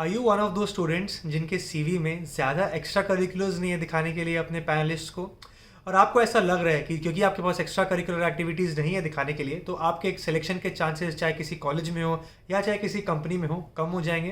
Are you one of दो students जिनके CV में ज़्यादा एक्स्ट्रा करिकुलर्स नहीं है दिखाने के लिए अपने पैनलिस्ट को, और आपको ऐसा लग रहा है कि क्योंकि आपके पास एक्स्ट्रा करिकुलर एक्टिविटीज़ नहीं है दिखाने के लिए तो आपके एक सिलेक्शन के चांसेस चाहे किसी कॉलेज में हो या चाहे किसी कंपनी में हो कम हो जाएंगे।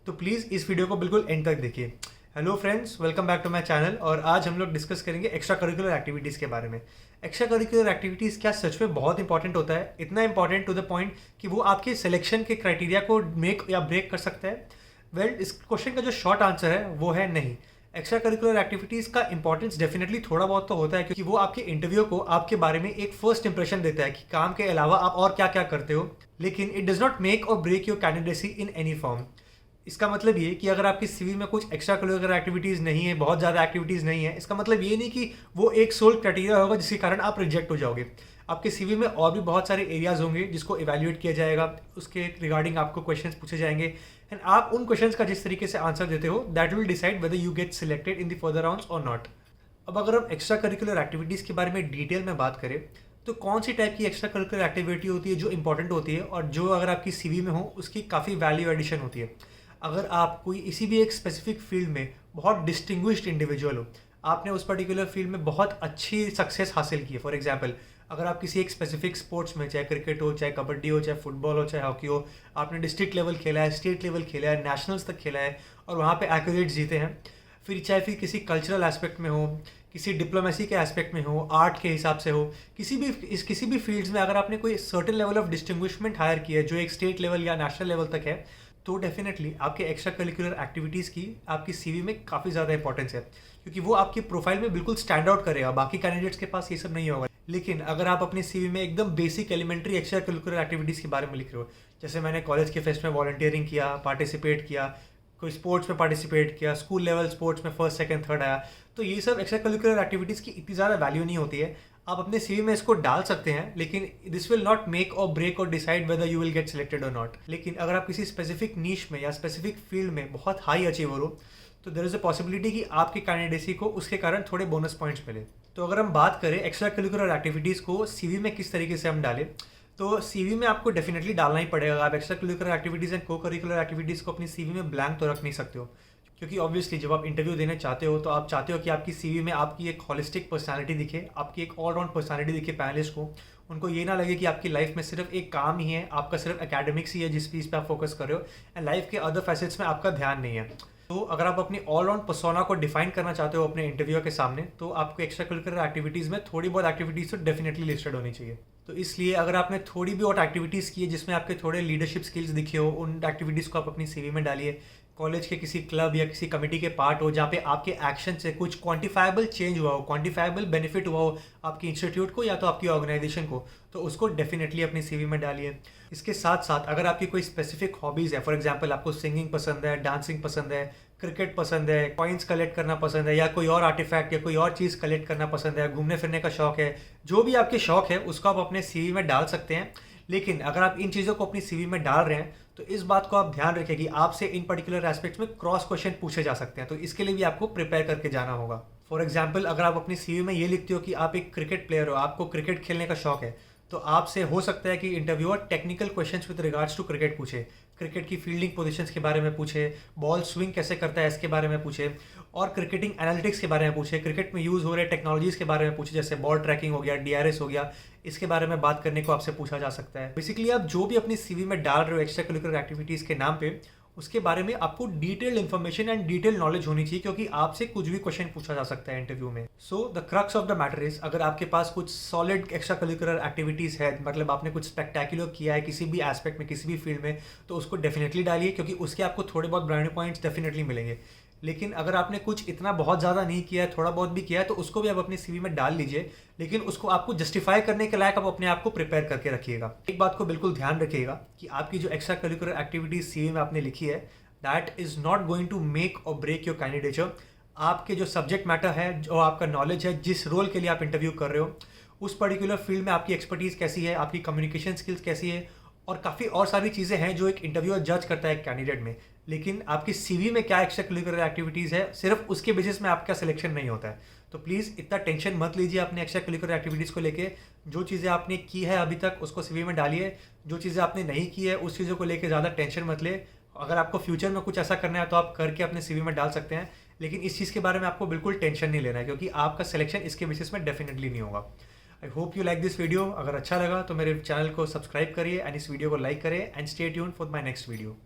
तो प्लीज़ इस वीडियो को बिल्कुल एंड तक देखिए। Hello friends, welcome back to my channel. और आज हम लोग डिस्कस करेंगे एक्स्ट्रा करिकुलर एक्टिविटीज़ के बारे में। एक्स्ट्रा करिकुलर एक्टिविटीज़ क्या सच में बहुत इंपॉर्टेंट होता है? इतना इंपॉर्टेंट टू द पॉइंट कि वो आपके सिलेक्शन के क्राइटेरिया को मेक या ब्रेक कर सकता है? इस क्वेश्चन का जो शॉर्ट आंसर है वो है नहीं। एक्स्ट्रा करिकुलर एक्टिविटीज़ का इंपॉर्टेंस डेफिनेटली थोड़ा बहुत तो होता है, क्योंकि वो आपके इंटरव्यू को आपके बारे में एक फर्स्ट इंप्रेशन देता है कि काम के अलावा आप और क्या क्या करते हो। लेकिन it does not make or break your candidacy in any form. इसका मतलब ये कि अगर आपकी सीवी में कुछ एक्स्ट्रा करिकुलर एक्टिविटीज़ नहीं है, बहुत ज़्यादा एक्टिविटीज़ नहीं है, इसका मतलब ये नहीं कि वो एक सोल क्राइटेरिया होगा जिसके कारण आप रिजेक्ट हो जाओगे। आपके सीवी में और भी बहुत सारे एरियाज होंगे जिसको इवैल्यूएट किया जाएगा, उसके रिगार्डिंग आपको क्वेश्चंस पूछे जाएंगे, एंड आप उन क्वेश्चंस का जिस तरीके से आंसर देते हो that will decide whether you get selected in the further rounds और नॉट। अब अगर हम एक्स्ट्रा करिकुलर एक्टिविटीज़ के बारे में डिटेल में बात करें तो कौन सी टाइप की एक्स्ट्रा करिकुलर एक्टिविटी होती है जो इंपॉर्टेंट होती है और जो अगर आपकी सीवी में हो उसकी काफ़ी वैल्यू एडिशन होती है। अगर आप कोई इसी भी एक स्पेसिफिक फील्ड में बहुत डिस्टिंग्विश्ड इंडिविजुअल हो, आपने उस पर्टिकुलर फील्ड में बहुत अच्छी सक्सेस हासिल की है। फॉर एग्जांपल, अगर आप किसी एक स्पेसिफिक स्पोर्ट्स में, चाहे क्रिकेट हो, चाहे कबड्डी हो, चाहे फुटबॉल हो, चाहे हॉकी हो, आपने डिस्ट्रिक्ट लेवल खेला है, स्टेट लेवल खेला है, नेशनल्स तक खेला है और वहाँ पे एक्यूरेट्स जीते हैं, फिर किसी कल्चरल एस्पेक्ट में हो, किसी डिप्लोमेसी के एस्पेक्ट में हो, आर्ट के हिसाब से हो, किसी भी फील्ड्स में अगर आपने कोई सर्टेन लेवल ऑफ डिस्टिंग्विशमेंट हायर किया है जो एक स्टेट लेवल या नेशनल लेवल तक है, तो डेफिनेटली आपके एक्स्ट्रा करिकुलर एक्टिविटीज़ की आपकी सीवी में काफ़ी ज़्यादा इंपॉर्टेंस है, क्योंकि वो आपकी प्रोफाइल में बिल्कुल स्टैंड आउट करेगा। बाकी कैंडिडेट्स के पास ये सब नहीं होगा। लेकिन अगर आप अपनी सीवी में एकदम basic elementary extra curricular activities के बारे में लिख रहे हो, जैसे मैंने कॉलेज के फेस्ट में वॉलंटियरिंग किया, पार्टिसिपेट किया, कोई स्पोर्ट्स में पार्टिसिपेट किया, स्कूल लेवल स्पोर्ट्स में फर्स्ट सेकंड थर्ड आया, तो ये सब एक्स्ट्रा करिकुलर एक्टिविटीज़ की इतनी ज़्यादा वैल्यू नहीं होती है। आप अपने सीवी में इसको डाल सकते हैं, लेकिन this will not make or break और decide whether you will get selected और नॉट। लेकिन अगर आप किसी स्पेसिफिक नीश में या स्पेसिफिक फील्ड में बहुत हाई अचीवर हो तो देयर इज़ अ पॉसिबिलिटी कि आपकी कैंडिडेसी को उसके कारण थोड़े बोनस पॉइंट्स मिले। तो अगर हम बात करें एक्स्ट्रा करिकुलर एक्टिविटीज़ को सीवी में किस तरीके से हम डालें, तो सीवी में आपको डेफिनेटली डालना ही पड़ेगा। आप एक्स्ट्रा करिकुलर एक्टिविटीज़ एंड को करिकुलर एक्टिविटीज़ को अपनी सीवी में ब्लैंक तो रख नहीं सकते हो, क्योंकि ऑब्वियसली जब आप इंटरव्यू देने चाहते हो तो आप चाहते हो कि आपकी सीवी में आपकी एक होलिस्टिक पर्सनालिटी दिखे, आपकी एक ऑलराउंड पर्सनालिटी दिखे पैनलिस्ट को। उनको ये ना लगे कि आपकी लाइफ में सिर्फ एक काम ही है, आपका सिर्फ एकेडमिक्स ही है जिस चीज़ पे आप फोकस कर रहे हो, एंड लाइफ के अदर फैसेट्स में आपका ध्यान नहीं है। तो अगर आप अपनी ऑलराउंड पर्सोना को डिफाइन करना चाहते हो अपने इंटरव्यू के सामने, तो आपको एक्स्ट्रा करिकुलर एक्टिविटीज़ में थोड़ी बहुत एक्टिविटीज़ तो डेफिनेटली लिस्टेड होनी चाहिए। तो इसलिए अगर आपने थोड़ी भी और एक्टिविटीज़ की है जिसमें आपके थोड़े लीडरशिप स्किल्स दिखे हो, उन एक्टिविटीज़ को आप अपनी सीवी में डालिए। कॉलेज के किसी क्लब या किसी कमेटी के पार्ट हो जहाँ पे आपके एक्शन से कुछ क्वांटिफाइबल चेंज हुआ हो, क्वांटिफाइबल बेनिफिट हुआ हो आपकी इंस्टीट्यूट को या तो आपकी ऑर्गेनाइजेशन को, तो उसको डेफिनेटली अपनी सीवी में डालिए। इसके साथ साथ अगर आपकी कोई स्पेसिफिक हॉबीज़ है, फॉर एग्जांपल आपको सिंगिंग पसंद है, डांसिंग पसंद है, क्रिकेट पसंद है, कॉइन्स कलेक्ट करना पसंद है, या कोई और आर्टिफैक्ट या कोई और चीज़ कलेक्ट करना पसंद है, घूमने फिरने का शौक है, जो भी आपके शौक है उसको आप अपने सीवी में डाल सकते हैं। लेकिन अगर आप इन चीज़ों को अपनी सीवी में डाल रहे हैं तो इस बात को आप ध्यान रखें कि आपसे इन पर्टिकुलर एस्पेक्ट्स में क्रॉस क्वेश्चन पूछे जा सकते हैं, तो इसके लिए भी आपको प्रिपेयर करके जाना होगा। फॉर एग्जाम्पल, अगर आप अपनी सीवी में ये लिखते हो कि आप एक क्रिकेट प्लेयर हो, आपको क्रिकेट खेलने का शौक है, तो आपसे हो सकता है कि interviewer technical questions with regards to cricket पूछे, क्रिकेट की फील्डिंग पोजीशंस के बारे में पूछे, बॉल स्विंग कैसे करता है इसके बारे में पूछे, और क्रिकेटिंग एनालिटिक्स के बारे में पूछे, क्रिकेट में यूज़ हो रहे टेक्नोलॉजीज़ के बारे में पूछे, जैसे बॉल ट्रैकिंग हो गया, डीआरएस हो गया, इसके बारे में बात करने को आपसे पूछा जा सकता है। बेसिकली आप जो भी अपनी सीवी में डाल रहे हो एक्स्ट्रा करिकुलर एक्टिविटीज़ के नाम पे, उसके बारे में आपको detailed information and detail knowledge होनी चाहिए, क्योंकि आपसे कुछ भी क्वेश्चन पूछा जा सकता है इंटरव्यू में। So the crux of the matter is, अगर आपके पास कुछ सॉलिड एक्स्ट्रा करिकुलर एक्टिविटीज़ है, मतलब आपने कुछ स्पेक्टेक्युलर किया है किसी भी एस्पेक्ट में, किसी भी फील्ड में, तो उसको डेफिनेटली डालिए, क्योंकि उसके आपको थोड़े बहुत ब्रांड पॉइंट्स डेफिनेटली मिलेंगे। लेकिन अगर आपने कुछ इतना बहुत ज़्यादा नहीं किया है, थोड़ा बहुत भी किया है, तो उसको भी आप अपनी सीवी में डाल लीजिए, लेकिन उसको आपको जस्टिफाई करने के लायक आप अपने आप को प्रिपेयर करके रखिएगा। एक बात को बिल्कुल ध्यान रखिएगा कि आपकी जो एक्स्ट्रा करिकुलर एक्टिविटीज़ सीवी में आपने लिखी है, that is not going to make or break your candidature. आपके जो सब्जेक्ट मैटर है, जो आपका नॉलेज है, जिस रोल के लिए आप इंटरव्यू कर रहे हो, उस पर्टिकुलर फील्ड में आपकी एक्सपर्टीज़ कैसी है, आपकी कम्युनिकेशन स्किल्स कैसी है, और काफ़ी और सारी चीज़ें हैं जो एक इंटरव्यूअर जज करता है एक कैंडिडेट में। लेकिन आपकी सीवी में क्या एक्स्ट्रा करिकुलर एक्टिविटीज़ है, सिर्फ उसके बेसिस में आपका सिलेक्शन नहीं होता है। तो प्लीज़ इतना टेंशन मत लीजिए अपने एक्स्ट्रा करिकुलर एक्टिविटीज़ को लेके। जो चीज़ें आपने की है अभी तक उसको सीवी में डालिए, जो चीज़ें आपने नहीं की है उस चीज़ों को लेके ज़्यादा टेंशन मत ले। अगर आपको फ्यूचर में कुछ ऐसा करना है तो आप करके अपने सीवी में डाल सकते हैं, लेकिन इस चीज़ के बारे में आपको बिल्कुल टेंशन नहीं लेना है, क्योंकि आपका सिलेक्शन इसके बेसिस में डेफिनेटली नहीं होगा। I hope you like this video. अगर अच्छा लगा तो मेरे चैनल को सब्सक्राइब करिए एंड इस वीडियो को लाइक करें and stay tuned for my next video.